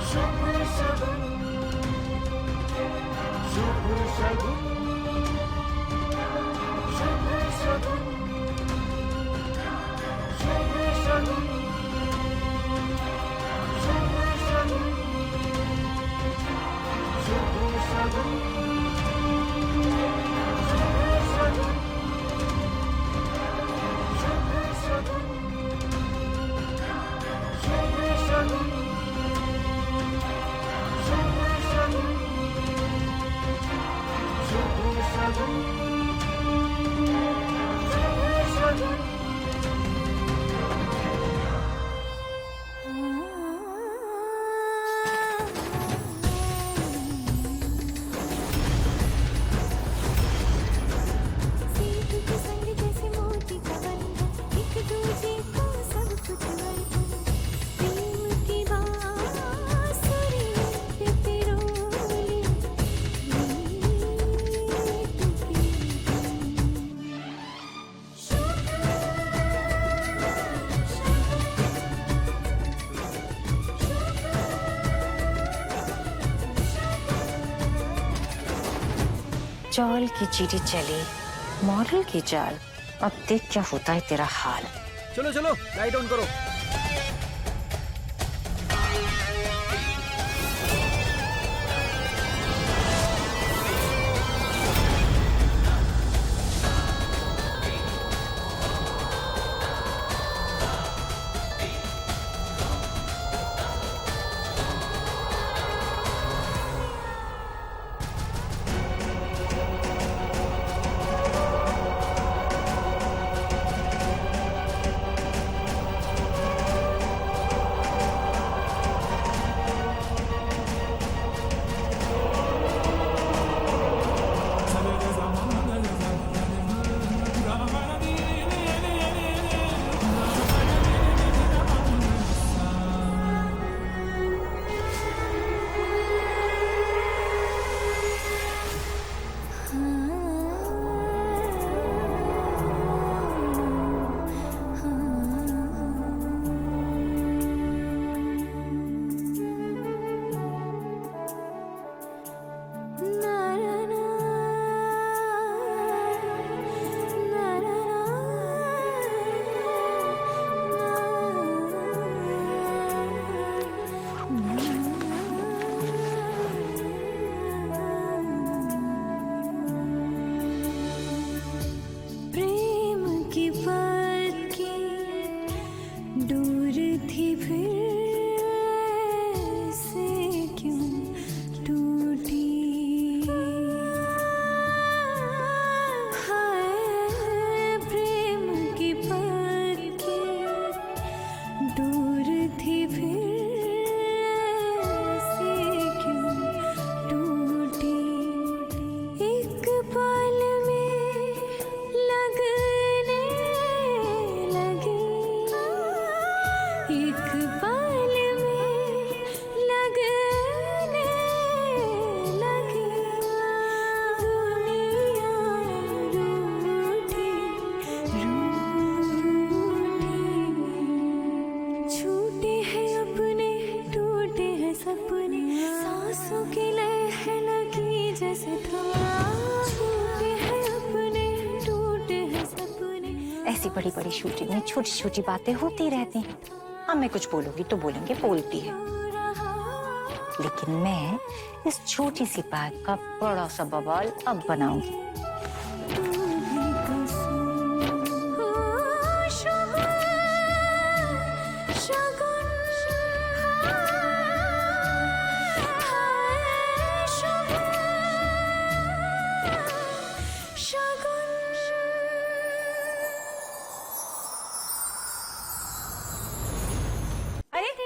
शुभ शगुन शुभ शगुन शुभ शगुन शुभ शगुन शुभ शगुन शुभ शगुन चौल की चीटी चली मॉडल की चाल, अब देख क्या होता है तेरा हाल। चलो चलो लाइट ऑन करो। ऐसी बड़ी बड़ी शूटिंग में छोटी छोटी बातें होती रहती हैं। हाँ मैं कुछ बोलूंगी तो बोलेंगे बोलती है, लेकिन मैं इस छोटी सी बात का बड़ा सा बवाल अब बनाऊंगी।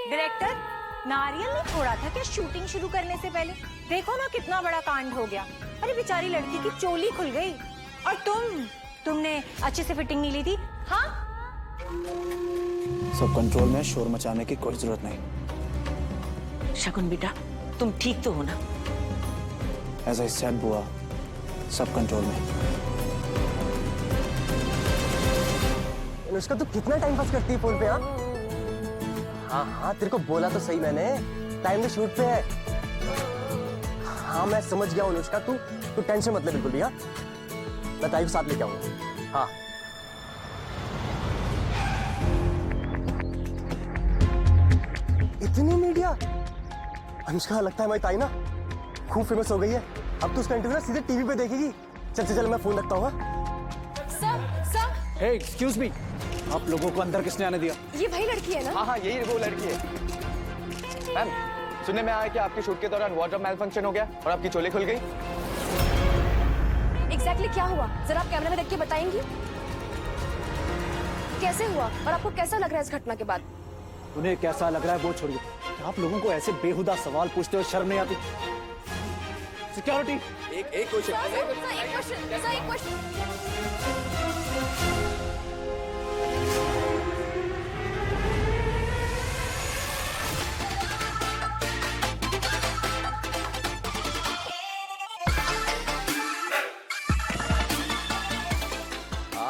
डायरेक्टर नारियल नहीं छोड़ा था क्या शूटिंग शुरू करने से पहले? देखो ना कितना बड़ा कांड हो गया। अरे बेचारी लड़की की चोली खुल गई और तुमने अच्छे से फिटिंग नहीं ली थी। हाँ सब कंट्रोल में, शोर मचाने की कोई जरूरत नहीं। शगुन बेटा तुम ठीक तो हो ना? एज आई सेड बुआ, सब कंट्रोल में। अनुष्का तू कितना टाइम पास करती है फोन पे? हाँ हाँ तेरे को बोला तो सही मैंने, टाइम में शूट पे है। हाँ मैं समझ गया हूँ अनुष्का, तू टेंशन मत ले बिल्कुल भी। हाँ मैं ताई को साथ लेके आऊंगा। हाँ इतनी मीडिया। अनुष्का लगता है हमारी ताई ना खूब फेमस हो गई है, अब तो उसका इंटरव्यू ना सीधे टीवी पे देखेगी। चल मैं फोन रखता हूँ। सर हे एक्सक्यूज मी, आप लोगों को अंदर किसने आने दिया? ये वही लड़की है ना? हाँ यही वो लड़की है। मैम सुनने में आया कि आपके शूट के दौरान वार्डरोब मैल फंक्शन हो गया और आपकी चोली खुल गई। एग्जैक्टली क्या हुआ, जरा आप कैमरे में देख के बताएंगी कैसे हुआ और आपको कैसा लग रहा है इस घटना के बाद? उन्हें कैसा लग रहा है वो छोड़िए, आप लोगों को ऐसे बेहुदा सवाल पूछते हो शर्म नहीं आती? सिक्योरिटी एक क्वेश्चन।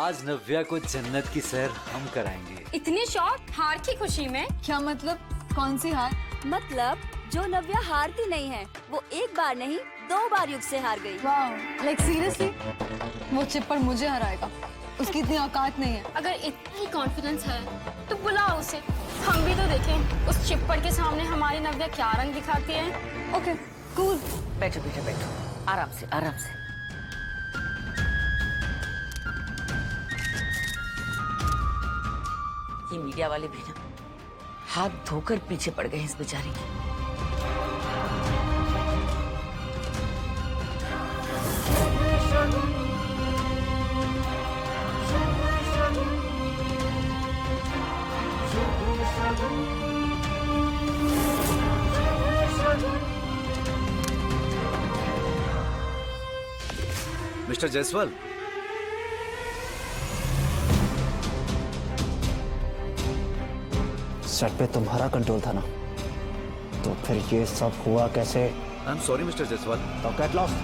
आज नव्या को जन्नत की सैर हम कराएंगे। इतनी शौक हार की खुशी में? क्या मतलब, कौन सी हार? मतलब जो नव्या हारती नहीं है वो एक बार नहीं 2 बार युग से हार गई। वाह, लाइक सीरियसली? वो चिप्पड़ मुझे हराएगा, उसकी इतनी औकात नहीं है। अगर इतनी कॉन्फिडेंस है तो बुलाओ उसे, हम भी तो देखें उस चिप्पड़ के सामने हमारी नव्या क्या रंग दिखाती है। Okay cool. बैठो बेटा बैठो, आराम से आराम से। ये मीडिया वाले भी ना हाथ धोकर पीछे पड़ गए इस बेचारे की। मिस्टर जायसवाल, सेट पे तुम्हारा कंट्रोल था ना, तो फिर ये सब हुआ कैसे? I am sorry mister Jaiswal. तो गेट लॉस्ट।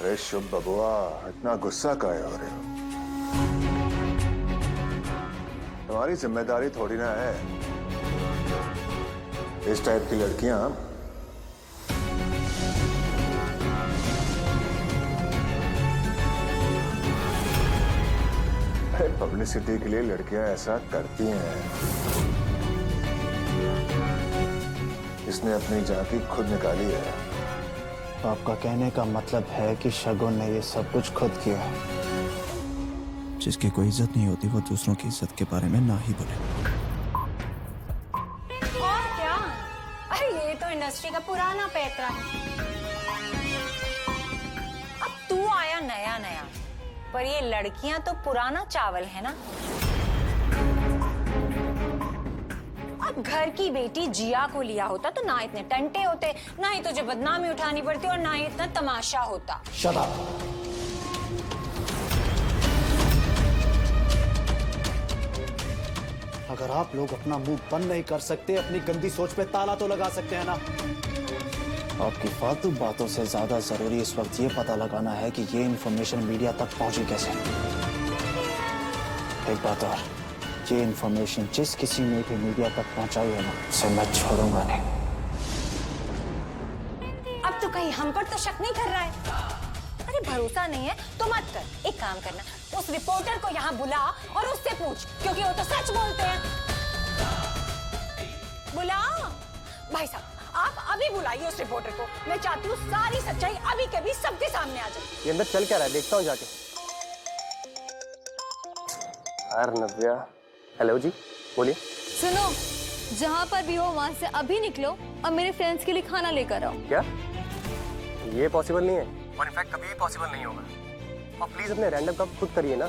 अरे शुभ बबुआ, इतना गुस्सा काहे हो रहे हो? तुम्हारी जिम्मेदारी थोड़ी ना है इस टाइप की लड़कियां पब्लिसिटी के लिए लड़कियां ऐसा करती हैं। इसने अपनी झांकी खुद निकाली है। आपका कहने का मतलब है कि शगुन ने ये सब कुछ खुद किया? जिसकी कोई इज्जत नहीं होती वो दूसरों की इज्जत के बारे में ना ही बोले। और क्या, अरे ये तो इंडस्ट्री का पुराना पैतरा है। अब तू आया नया नया, पर ये लड़कियां तो पुराना चावल है ना। अब घर की बेटी जिया को लिया होता तो ना इतने टंटे होते, ना ही तुझे बदनामी उठानी पड़ती और ना ही इतना तमाशा होता। Shut up. अगर आप लोग अपना मुंह बंद नहीं कर सकते, अपनी गंदी सोच पे ताला तो लगा सकते हैं ना। आपकी फालतू बातों से ज्यादा जरूरी इस वक्त ये पता लगाना है कि ये इंफॉर्मेशन मीडिया तक पहुंची कैसे। एक बात और, ये इंफॉर्मेशन जिस किसी ने भी मीडिया तक पहुंचाई है ना, उसे मैं छोड़ूंगा नहीं। अब तो कहीं हम पर तो शक नहीं कर रहा है? अरे भरोसा नहीं है तो मत कर। एक काम करना, उस रिपोर्टर को यहाँ बुला और उससे पूछ, क्योंकि वो तो सच बोलते हैं। बुला भाई साहब, आप अभी बुलाइए उस रिपोर्टर को। मैं चाहती हूँ सारी सच्चाई अभी के अभी सबके सामने आ जाए। ये अंदर चल क्या रहा है, देखता हूँ जाके। यार नव्या, हेलो जी, बोलिए। सुनो, जहाँ पर भी हो वहाँ से अभी निकलो और मेरे फ्रेंड्स के लिए खाना लेकर आओ। क्या ये पॉसिबल नहीं है, और इनफैक्ट कभी भी पॉसिबल नहीं होगा। और प्लीज अपने रैंडम काम खुद करिए ना,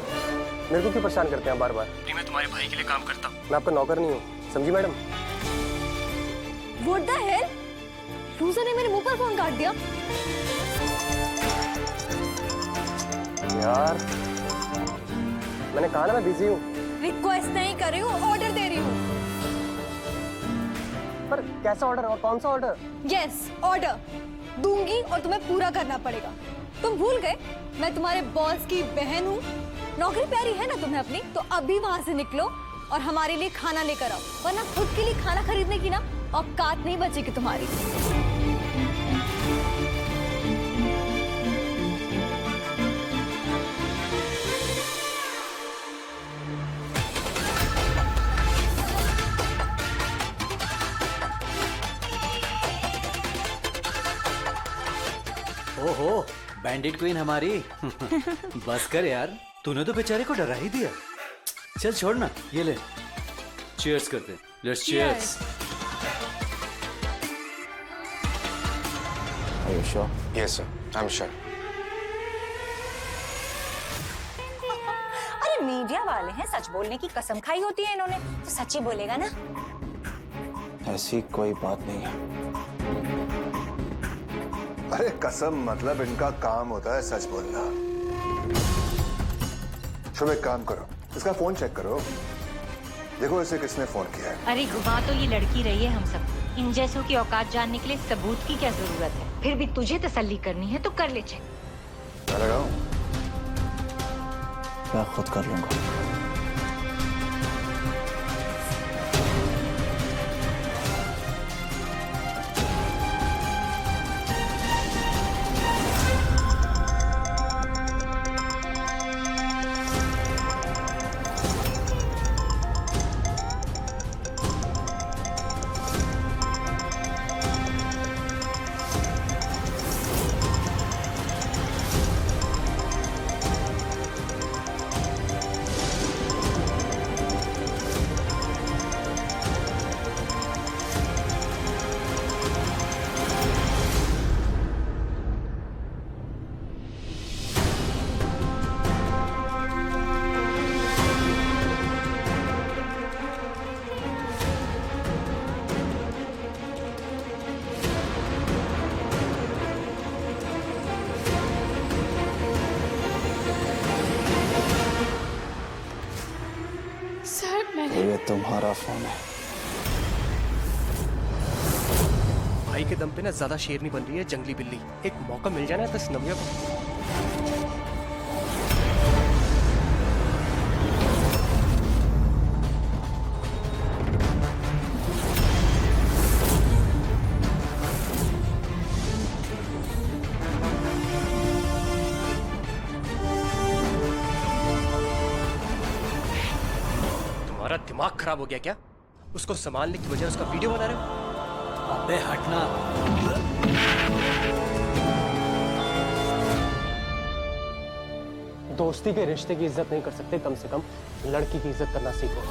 मेरे को क्यों परेशान करते हैं बार बार? मैं तुम्हारे भाई के लिए काम करता हूँ, मैं आपका नौकर नहीं हूँ, समझी madam? What the hell? Loser ने मेरे मुंह पर फोन काट दिया। यार मैंने कहा ना मैं बिजी हूँ। रिक्वेस्ट नहीं कर रही हूँ, ऑर्डर दे रही हूँ। पर कैसा ऑर्डर और कौन सा ऑर्डर? यस, ऑर्डर दूंगी और तुम्हें पूरा करना पड़ेगा। तुम भूल गए मैं तुम्हारे बॉस की बहन हूँ? नौकरी प्यारी है ना तुम्हें अपनी, तो अभी वहाँ से निकलो और हमारे लिए खाना लेकर आओ, वरना खुद के लिए खाना खरीदने की ना औकात नहीं बचेगी तुम्हारी। ओहो, बैंडिट क्वीन हमारी। बस कर यार, तूने तो बेचारे को डरा ही दिया। चल छोड़ ना, ये ले, चीयर्स करते हैं। Let's cheers. Are you sure? Yes, sir. I'm sure. अरे मीडिया वाले हैं, सच बोलने की कसम खाई होती है इन्होंने, तो सच ही बोलेगा ना। ऐसी कोई बात नहीं है। अरे कसम मतलब इनका काम होता है सच बोलना। शुभ, एक काम करो, इसका फोन चेक करो, देखो इसे किसने फोन किया है। अरे घुमा तो ये लड़की रही है हम सब। इन जैसों की औकात जानने के लिए सबूत की क्या जरूरत है? फिर भी तुझे तसल्ली करनी है तो कर ले चेक। मैं लगाऊं? मैं खुद कर लूंगा। ये तुम्हारा फोन है। भाई के दम पे ना ज्यादा शेरनी बन रही है जंगली बिल्ली। एक मौका मिल जाना तो नव्या को। दिमाग खराब हो गया क्या? उसको संभालने की बजाय उसका वीडियो बना रहे हो? अबे हटना। दोस्ती के रिश्ते की इज्जत नहीं कर सकते, कम से कम लड़की की इज्जत करना सीखो।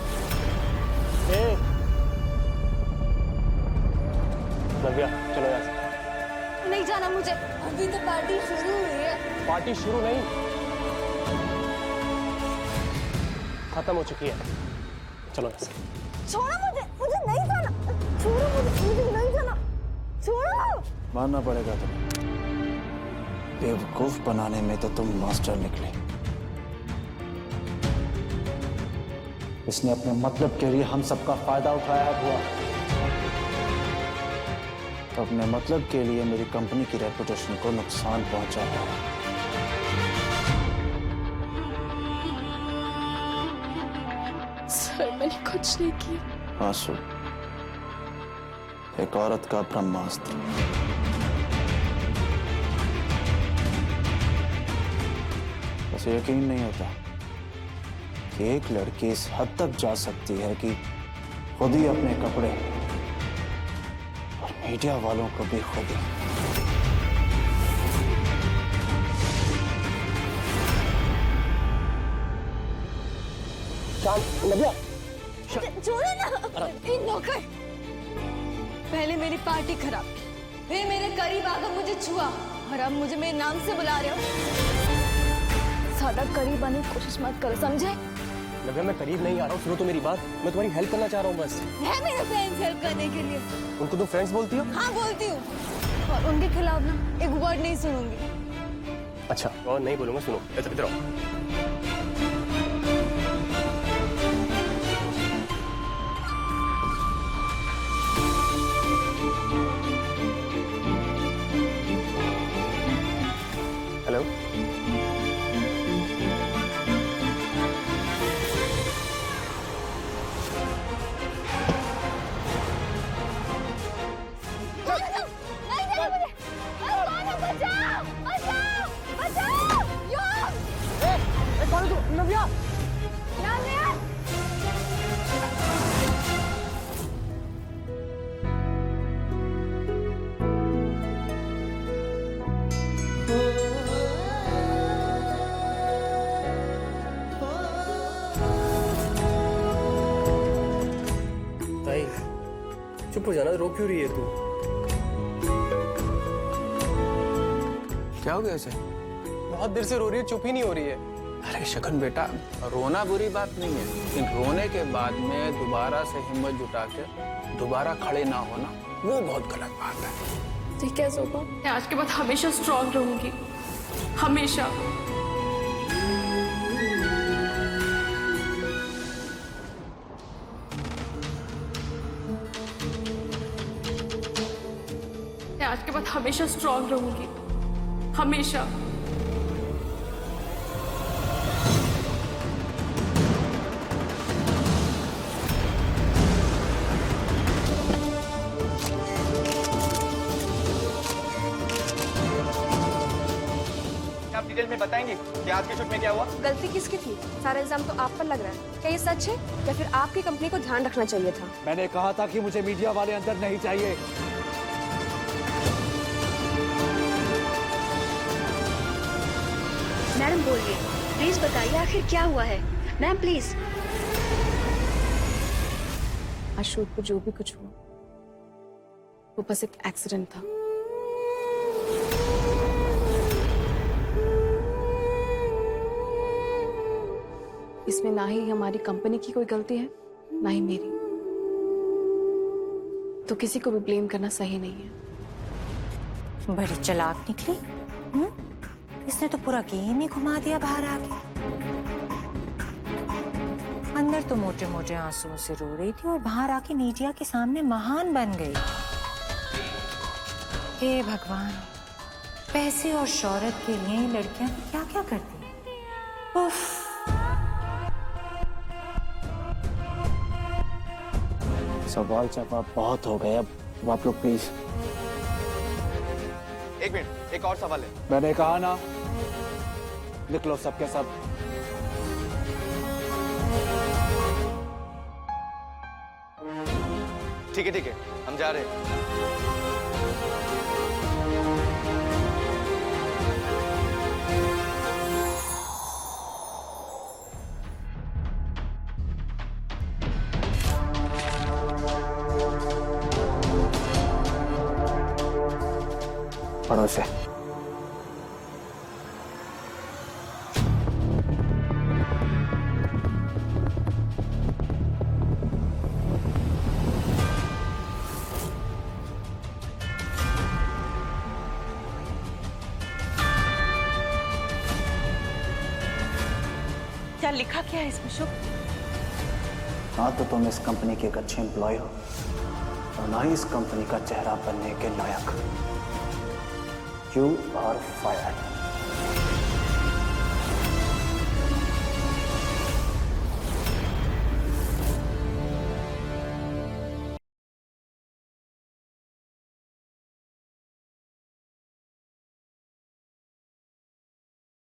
नव्या चलो यहाँ से। नहीं जाना मुझे, अभी तो पार्टी शुरू हुई है। पार्टी शुरू नहीं, खत्म हो चुकी है। चलो यहाँ से। छोड़ो मुझे, मुझे नहीं जाना। छोड़ो मुझे नहीं जाना। छोड़ो। मानना पड़ेगा तुम्हें, बेवकूफ बनाने में तो तुम मास्टर निकले। इसने अपने मतलब के लिए हम सबका फायदा उठाया हुआ, अपने मतलब के लिए मेरी कंपनी की रेपुटेशन को नुकसान पहुंचाया। सर मैंने कुछ नहीं किया। आंसू एक औरत का ब्रह्मास्त्र। उसे यकीन नहीं होता कि एक लड़की इस हद तक जा सकती है कि खुद ही अपने कपड़े और मीडिया वालों को भी खुद ही। नव्या, छोड़ो ना। इन नौकर, पहले मेरी पार्टी खराब, फिर मेरे करीब आकर मुझे छुआ और अब मुझे मेरे नाम से बुला रहे हो। ज्यादा करीब आने की कोशिश मत करो, समझे? नव्या मैं करीब नहीं आ रहा हूँ, सुनो तो मेरी बात। मैं तुम्हारी हेल्प करना चाह रहा हूँ बस। है मेरे फ्रेंड्स हेल्प करने के लिए। उनको तुम फ्रेंड्स बोलती हो? हाँ बोलती हूँ, और उनके खिलाफ ना एक वर्ड नहीं सुनूंगी। अच्छा और नहीं बोलूंगा, सुनो इधर आओ। हेलो चुप हो जाना, रो क्यों रही है तू? क्या हो गया इसे? बहुत देर से रो रही है, चुप ही नहीं हो रही है। अरे शगुन बेटा, रोना बुरी बात नहीं है, लेकिन रोने के बाद में दोबारा से हिम्मत जुटा के दोबारा खड़े ना होना, वो बहुत गलत बात है। ठीक है सोबा, मैं आज के बाद हमेशा स्ट्रांग रहूंगी, हमेशा। मैं आज के बाद हमेशा स्ट्रांग रहूंगी, हमेशा। आप डिटेल में बताएंगे कि आज के शूट में क्या हुआ? गलती किसकी थी? सारा इल्जाम तो आप पर लग रहा है। क्या ये सच है या फिर आपकी कंपनी को ध्यान रखना चाहिए था? मैंने कहा था कि मुझे मीडिया वाले अंदर नहीं चाहिए। मैडम बोलिए, प्लीज बताइए आखिर क्या हुआ है। Ma'am please. आज शूट पर जो भी कुछ हुआ वो बस एक एक्सीडेंट था। इसमें ना ही हमारी कंपनी की कोई गलती है, ना ही मेरी। तो किसी को भी ब्लेम करना सही नहीं है। बड़ी चालाक निकली। इसने तो पूरा गेम ही घुमा दिया बाहर आके। अंदर तो मोटे मोटे आंसुओं से रो रही थी और बाहर आके मीडिया के सामने महान बन गई। हे भगवान, पैसे और शोहरत के लिए ये लड़कियां क्या क्या करती हैं। उफ। सवाल जवाब बहुत हो गए, अब आप लोग प्लीज। एक मिनट, एक और सवाल है। मैंने कहा ना, निकलो सबके सब। ठीक है, हम जा रहे हैं। पढ़ो से। क्या लिखा क्या है इसमें शुभ? ना तो तुम इस कंपनी के एक अच्छे एम्प्लॉय हो और ना ही इस कंपनी का चेहरा बनने के लायक। You are fired.